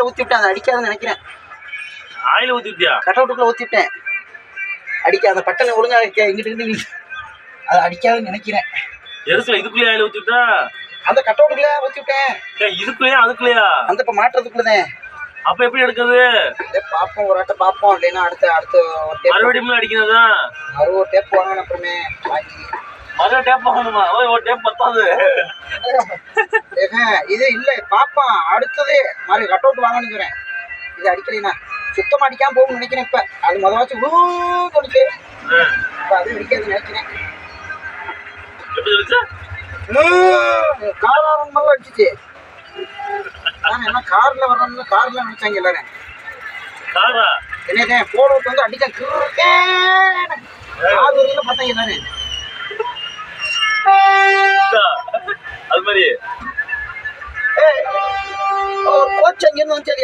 ஆயில ஊத்தி விட்டேன், அதை அடிக்காதுன்னு நினைக்கிறேன். ஆயில ஊத்தி விட்டியா? கட் அவுட்டுக்குள்ள ஊத்தி விட்டேன், அடிக்காத பட்டனை ஒழுங்கா இங்கிட்டு அதை அடிக்காதுன்னு நினைக்கிறேன். எதுக்குல இதுக்குள்ளே ஆயில ஊத்தி விட்டா? அந்த கட் அவுட்டுக்குள்ள ஊத்தி விட்டேன். இதுக்குள்ளேயா அதுக்குள்ளேயா? அந்த இப்ப மாட்டுறதுக்குள்ளதேன். அப்ப எப்படி எடுக்கிறது? பாப்போம், ஒரு ஆட்ட பாப்போம். இல்லைன்னா அடுத்து மறுபடியும் அடிக்கிறதா? ஒரு டேப் வாங்கணும், அப்புறமே வாங்கி மறுபடியும் டேப் வாங்கணுமா? ஒரு டேப் பத்தாது. இது இல்ல பாப்பான், அடுத்தது மாதிரி கட் அவுட் வாங்கணுங்கிறேன். இது அடிக்கலைண்ணா சுத்தமா அடிக்காம போகும்னு நினைக்கிறேன். இப்ப அது முதவாச்சு கொடுத்து இப்ப அது அடிக்காதுன்னு நினைக்கிறேன். காரம் அடிச்சிச்சு. என்ன கார்ல வர்றோம்னு கார்ல நினைச்சாங்க எல்லாரும். என்னதே போடுறது வந்து அடிச்சேன் பார்த்தாங்க எல்லாரும். அது மாதிரி கோச் அங்கிருந்து வந்து